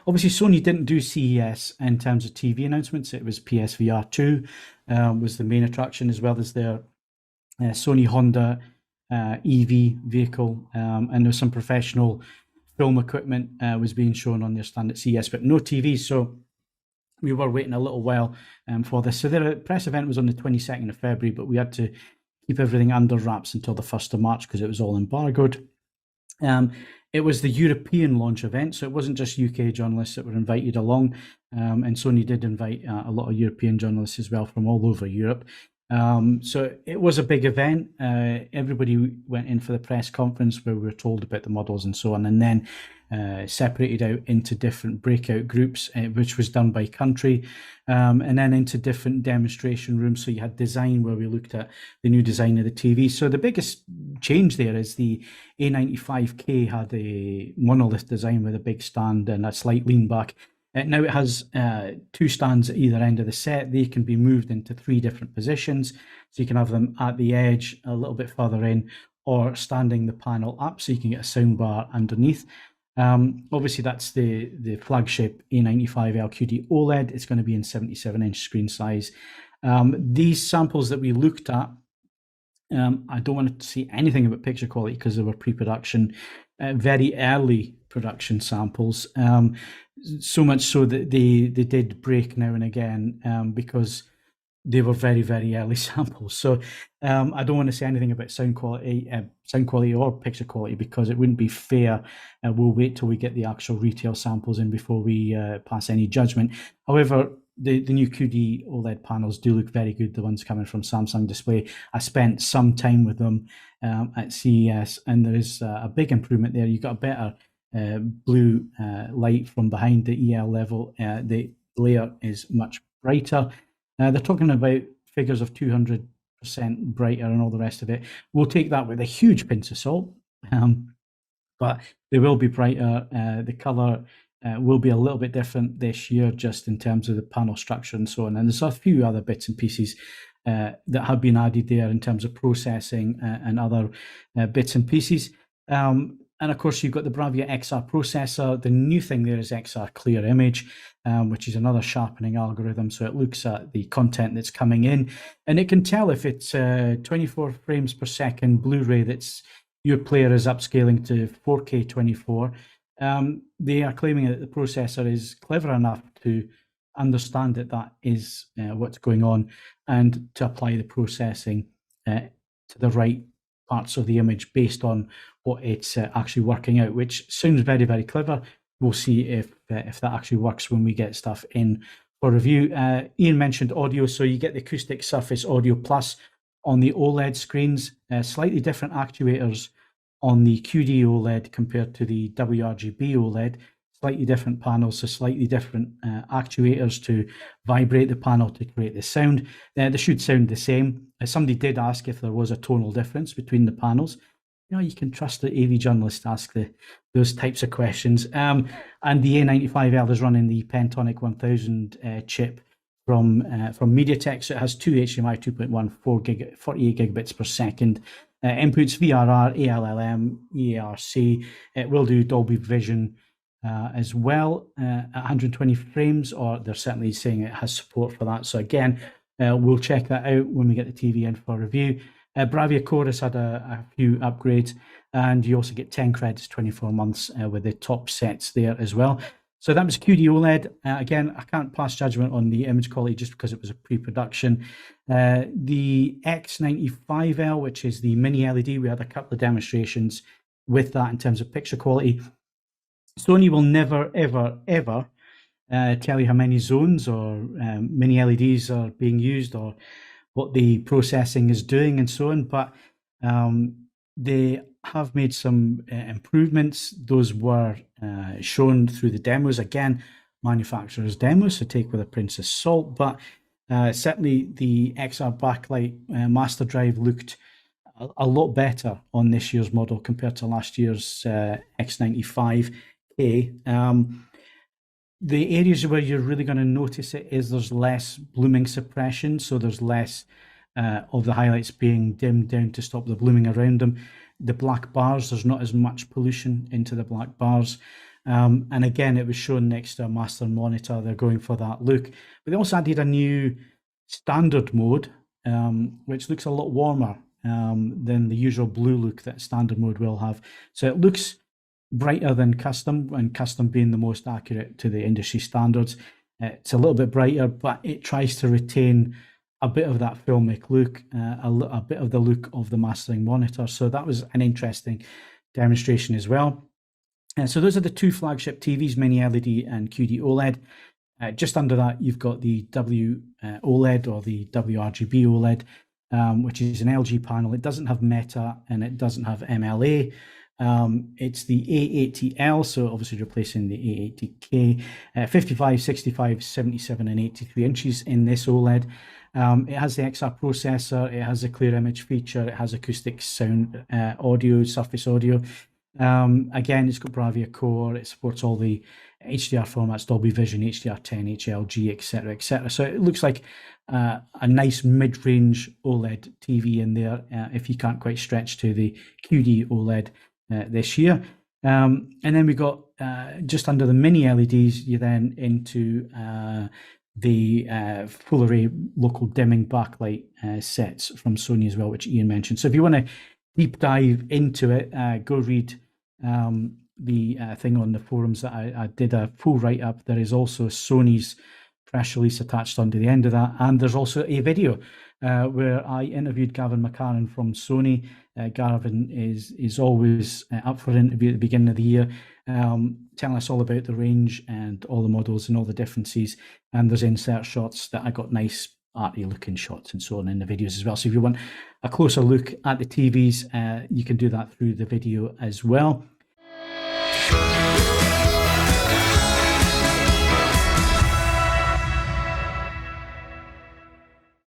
obviously Sony didn't do CES in terms of TV announcements. It was PSVR 2 was the main attraction, as well as their Sony Honda EV vehicle, and there's some professional film equipment was being shown on their stand at CES, but no TV. So we were waiting a little while for this. So their press event was on the 22nd of February, but we had to keep everything under wraps until the 1st of March because it was all embargoed. It was the European launch event, so it wasn't just UK journalists that were invited along, and Sony did invite a lot of European journalists as well from all over Europe. So it was a big event. Everybody went in for the press conference where we were told about the models and so on, and then separated out into different breakout groups, which was done by country, and then into different demonstration rooms. So you had design where we looked at the new design of the TV. So the biggest change there is the A95K had a monolith design with a big stand and a slight lean back. Now it has 2 stands at either end of the set. They can be moved into 3 different positions. So you can have them at the edge, a little bit further in, or standing the panel up so you can get a sound bar underneath. Obviously, that's the flagship A95L QD-OLED. It's going to be in 77-inch screen size. These samples that we looked at, I don't want to see anything about picture quality because they were pre-production, very early production samples. So much so that they did break now and again because they were very, very early samples. So I don't want to say anything about sound quality or picture quality because it wouldn't be fair. We'll wait till we get the actual retail samples in before we pass any judgment. However, the new QD OLED panels do look very good, the ones coming from Samsung Display. I spent some time with them at CES, and there is a big improvement there. You've got a better blue light from behind the EL level. The layer is much brighter. They're talking about figures of 200% brighter and all the rest of it. We'll take that with a huge pinch of salt, but they will be brighter. The color will be a little bit different this year, just in terms of the panel structure and so on. And there's a few other bits and pieces that have been added there in terms of processing and other bits and pieces. And of course, you've got the Bravia XR processor. The new thing there is XR Clear Image, which is another sharpening algorithm. So it looks at the content that's coming in, and it can tell if it's 24 frames per second Blu-ray that's your player is upscaling to 4K 24. They are claiming that the processor is clever enough to understand that that is what's going on and to apply the processing to the right parts of the image based on what it's actually working out, which sounds very, very clever. We'll see if that actually works when we get stuff in for review. Ian mentioned audio, so you get the Acoustic Surface Audio Plus on the OLED screens, slightly different actuators on the QD OLED compared to the WRGB OLED, slightly different panels, so slightly different actuators to vibrate the panel to create the sound. They should sound the same. Somebody did ask if there was a tonal difference between the panels. You know, you can trust the AV journalists to ask those types of questions. And the A95L is running the Pentonic 1000 chip from MediaTek. So it has 2 HDMI 2.1, 48 gigabits per second. Inputs VRR, ALLM, EARC. It will do Dolby Vision as well at 120 frames, or they're certainly saying it has support for that. So again, we'll check that out when we get the TV in for review. Bravia Chorus had a few upgrades, and you also get 10 credits, 24 months with the top sets there as well. So that was QD OLED. Again, I can't pass judgment on the image quality just because it was a pre-production. The X95L, which is the mini LED, we had a couple of demonstrations with that in terms of picture quality. Sony will never, ever, ever tell you how many zones or mini LEDs are being used or what the processing is doing and so on, but they have made some improvements. Those were shown through the demos. Again, manufacturer's demos, so take with a pinch of salt, but certainly the XR backlight master drive looked a lot better on this year's model compared to last year's X95K. The areas where you're really going to notice it is there's less blooming suppression, so there's less of the highlights being dimmed down to stop the blooming around them. The black bars, there's not as much pollution into the black bars. And again, it was shown next to a master monitor. They're going for that look. But they also added a new standard mode, which looks a lot warmer than the usual blue look that standard mode will have. So it looks brighter than custom, and custom being the most accurate to the industry standards. It's a little bit brighter, but it tries to retain a bit of that filmic look, a bit of the look of the mastering monitor. So that was an interesting demonstration as well. So those are the two flagship TVs, Mini LED and QD-OLED. Just under that, you've got the OLED or the WRGB OLED, which is an LG panel. It doesn't have Meta and it doesn't have MLA. It's the A80L, so obviously replacing the A80K, 55, 65, 77 and 83 inches in this OLED. It has the XR processor, it has a clear image feature, it has acoustic sound, audio, surface audio. Again, it's got Bravia Core, it supports all the HDR formats, Dolby Vision, HDR10, HLG, etc., etc. So it looks like a nice mid-range OLED TV in there if you can't quite stretch to the QD OLED this year. And then we got just under the mini LEDs, you're then into the full array local dimming backlight sets from Sony as well, which Ian mentioned. So if you want to deep dive into it, go read the thing on the forums that I did a full write-up. There is also Sony's press release attached onto the end of that, and there's also a video where I interviewed Gavin McCarran from Sony. Gavin is always up for an interview at the beginning of the year, telling us all about the range and all the models and all the differences, and there's insert shots that I got nice arty looking shots and so on in the videos as well. So if you want a closer look at the TVs, you can do that through the video as well.